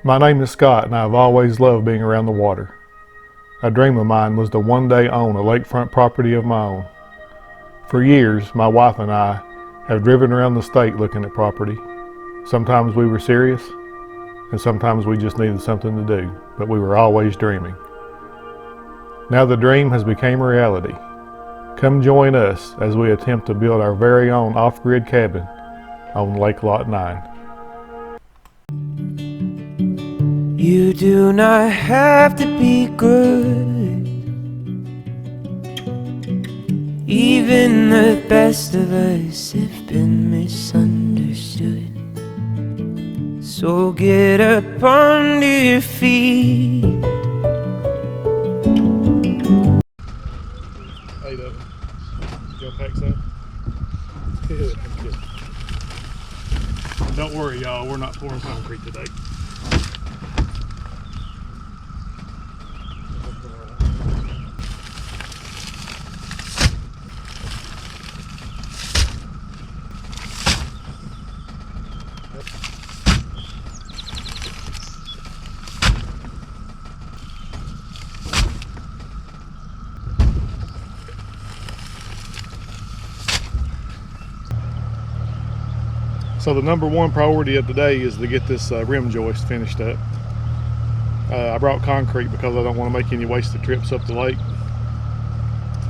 My name is Scott, and I've always loved being around the water. A dream of mine was to one day own a lakefront property of my own. For years, my wife and I have driven around the state looking at property. Sometimes we were serious, and sometimes we just needed something to do, but we were always dreaming. Now the dream has become a reality. Come join us as we attempt to build our very own off-grid cabin on Lake Lot 9. You do not have to be good. Even the best of us have been misunderstood. So get up on your feet. Hey, Devin. You gonna pack some? Good. Don't worry, y'all. We're not pouring concrete today. So the number one priority of today is to get this rim joist finished up. I brought concrete because I don't want to make any wasted trips up the lake.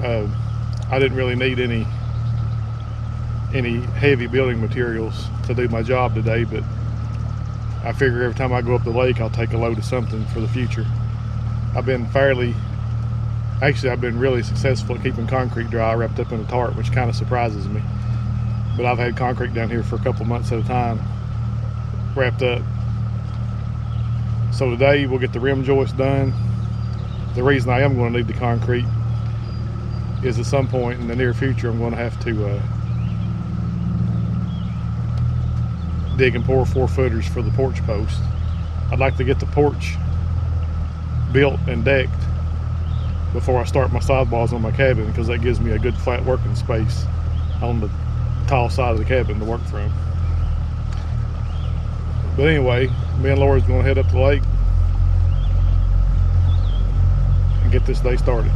I didn't really need any heavy building materials to do my job today, but I figure every time I go up the lake I'll take a load of something for the future. I've been really successful at keeping concrete dry wrapped up in a tarp, which kind of surprises me. But I've had concrete down here for a couple months at a time, wrapped up. So today we'll get the rim joist done. The reason I am going to need the concrete is at some point in the near future I'm going to have to dig and pour 4-footers for the porch post. I'd like to get the porch built and decked before I start my sidewalls on my cabin, because that gives me a good flat working space on the tall side of the cabin to work from. But anyway, me and Laura's going to head up the lake and get this day started.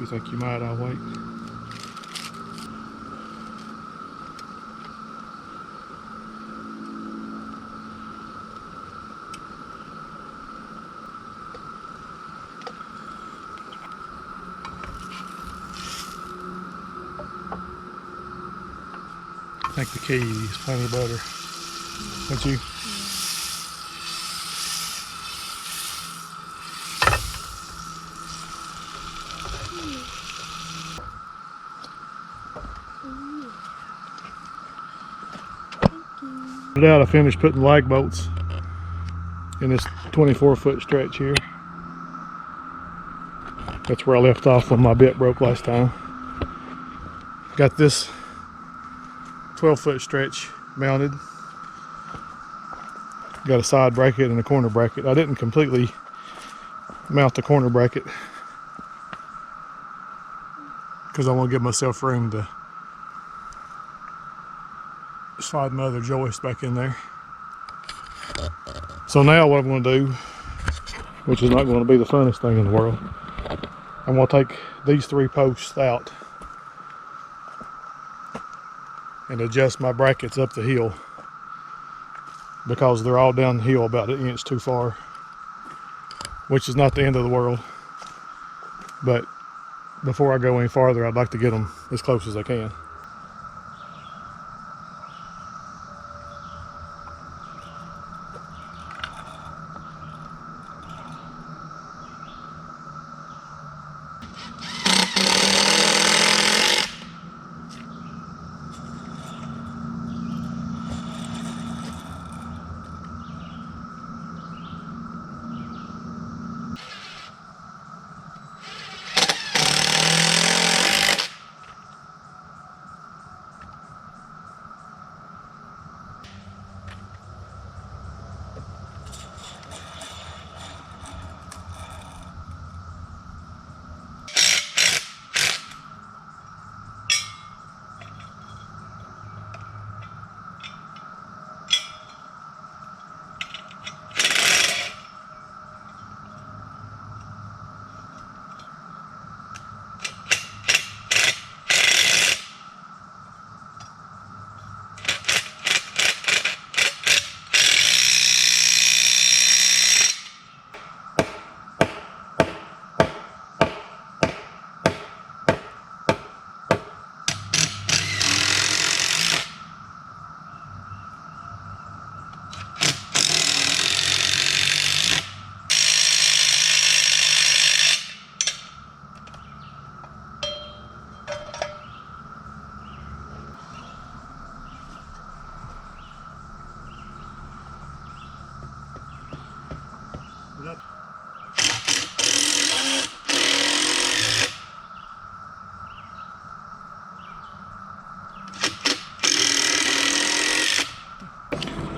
you think you might, I'll wait. I think the key is plenty of butter. Don't you? I finished putting lag bolts in this 24-foot stretch here. That's where I left off when my bit broke last time. Got this 12-foot stretch mounted. Got a side bracket and a corner bracket. I didn't completely mount the corner bracket because I want to give myself room to slide my other joist back in there. So now what I'm going to do, which is not going to be the funnest thing in the world, I'm going to take these 3 posts out and adjust my brackets up the hill because they're all down the hill about 1 inch too far, which is not the end of the world. But before I go any farther, I'd like to get them as close as I can.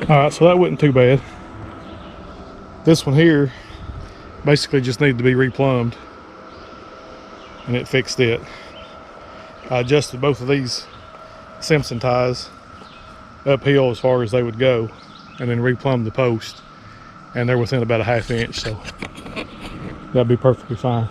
Alright, so that wasn't too bad. This one here basically just needed to be replumbed, and it fixed it. I adjusted both of these Simpson ties uphill as far as they would go, and then replumbed the post, and they're within about 1/2 inch, so that'd be perfectly fine.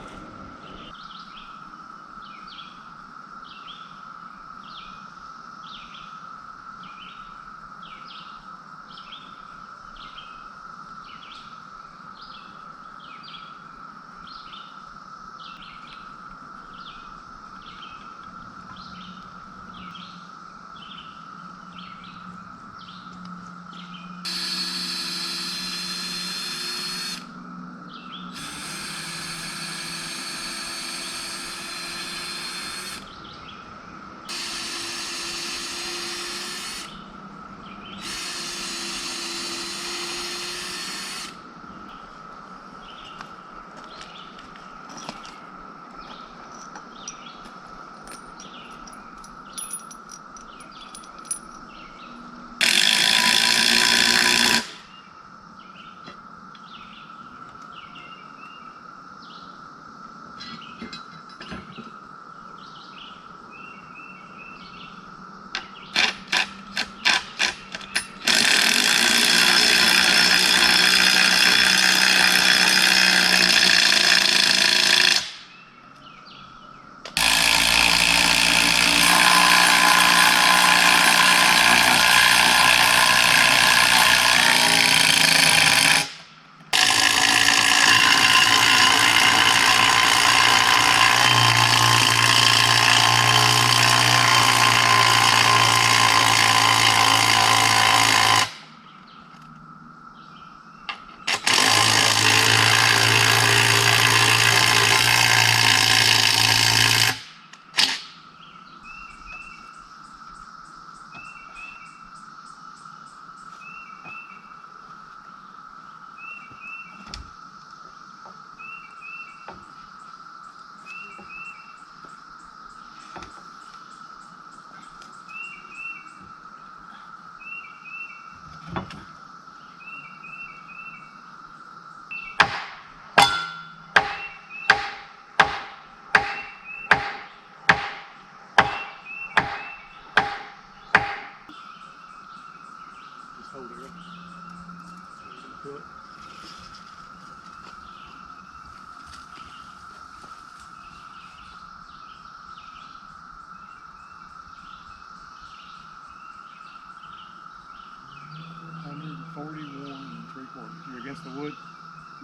against the wood?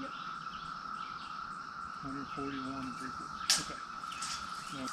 Yep. 141 3/4. Okay. No.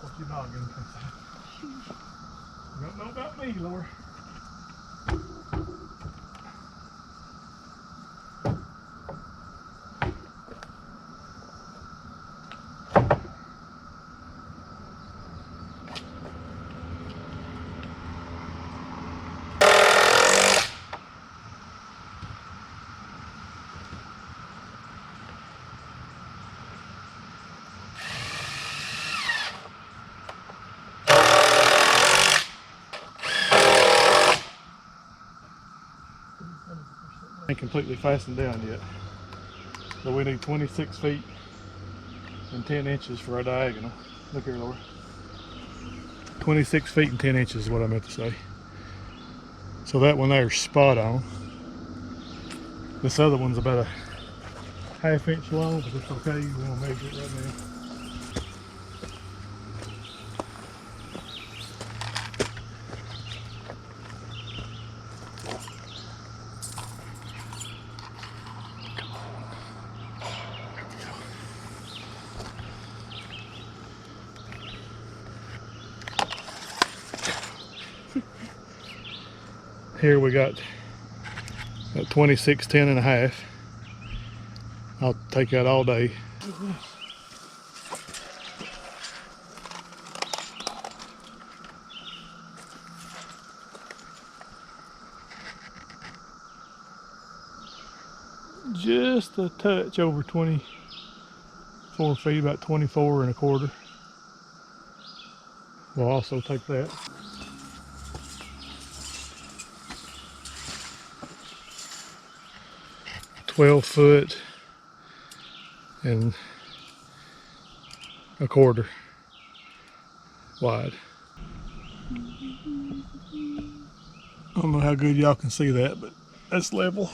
What you dogging? You don't know about me, Laura. Ain't completely fastened down yet, but we need 26 feet and 10 inches for our diagonal. Look here, Laura. 26 feet and 10 inches is what I meant to say. So that one there's spot on. This other one's about a ½ inch long, but it's okay. You want to measure it right now. Come on. Here we got 26 10 and a half. I'll take that all day. Just a touch over 24 feet, about 24 and a quarter. We'll also take that. $12 and a quarter wide. I don't know how good y'all can see that, but that's level.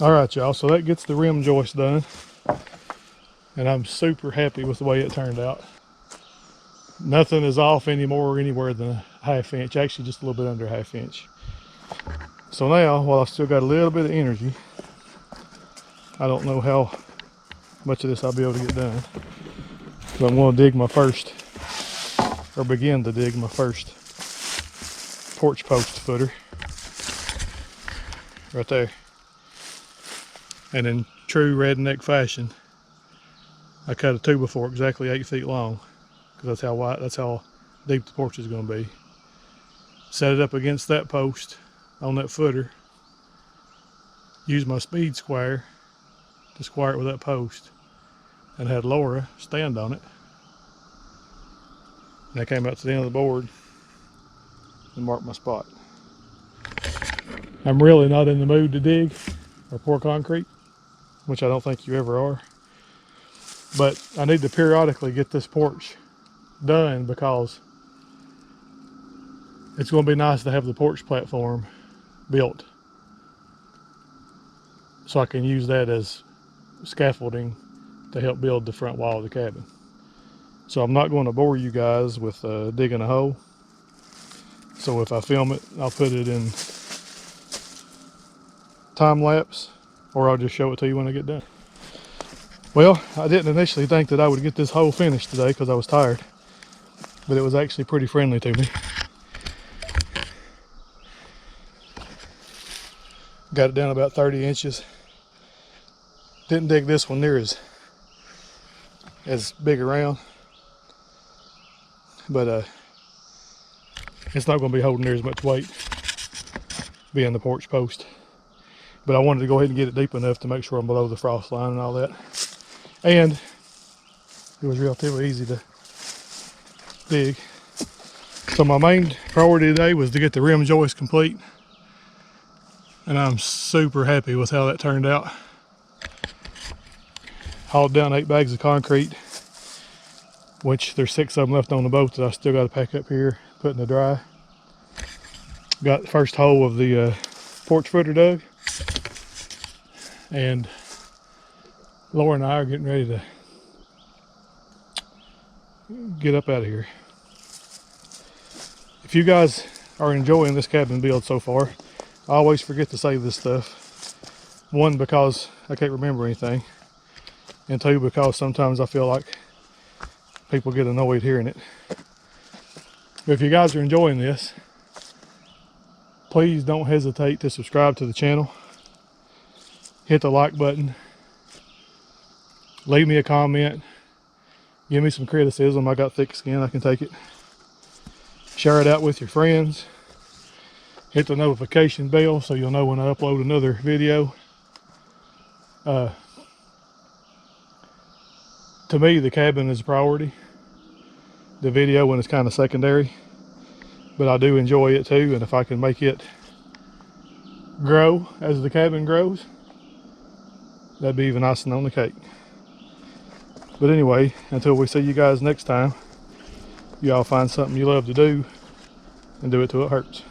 All right, y'all, so that gets the rim joist done, and I'm super happy with the way it turned out. Nothing is off anymore anywhere than a ½ inch, actually just a little bit under a ½ inch. So now, while I've still got a little bit of energy, I don't know how much of this I'll be able to get done. So I'm going to dig my first, or begin to dig my first porch post footer. Right there. And in true redneck fashion, I cut a 2x4 exactly 8 feet long, because that's how wide, that's how deep the porch is going to be. Set it up against that post on that footer. Use my speed square to square it with that post, and had Laura stand on it. And I came out to the end of the board and marked my spot. I'm really not in the mood to dig or pour concrete, which I don't think you ever are. But I need to periodically get this porch done, because it's going to be nice to have the porch platform built, so I can use that as scaffolding to help build the front wall of the cabin. So I'm not going to bore you guys with digging a hole. So if I film it, I'll put it in time lapse, or I'll just show it to you when I get done. Well, I didn't initially think that I would get this hole finished today because I was tired, but it was actually pretty friendly to me. Got it down about 30 inches. Didn't dig this one near as big around, but it's not going to be holding near as much weight being the porch post. But I wanted to go ahead and get it deep enough to make sure I'm below the frost line and all that. And it was relatively easy to dig. So my main priority today was to get the rim joist complete, and I'm super happy with how that turned out. Hauled down 8 bags of concrete, which there's 6 of them left on the boat that I still got to pack up here, put in the dry. Got the first hole of the porch footer dug, and Laura and I are getting ready to get up out of here. If you guys are enjoying this cabin build so far, I always forget to say this stuff. 1, because I can't remember anything, and 2, because sometimes I feel like people get annoyed hearing it. But if you guys are enjoying this, please don't hesitate to subscribe to the channel. Hit the like button. Leave me a comment. Give me some criticism. I got thick skin, I can take it. Share it out with your friends. Hit the notification bell so you'll know when I upload another video. To me, the cabin is a priority. The video one is kind of secondary, but I do enjoy it too, and if I can make it grow as the cabin grows, that'd be even icing on the cake. But anyway, until we see you guys next time, y'all find something you love to do and do it till it hurts.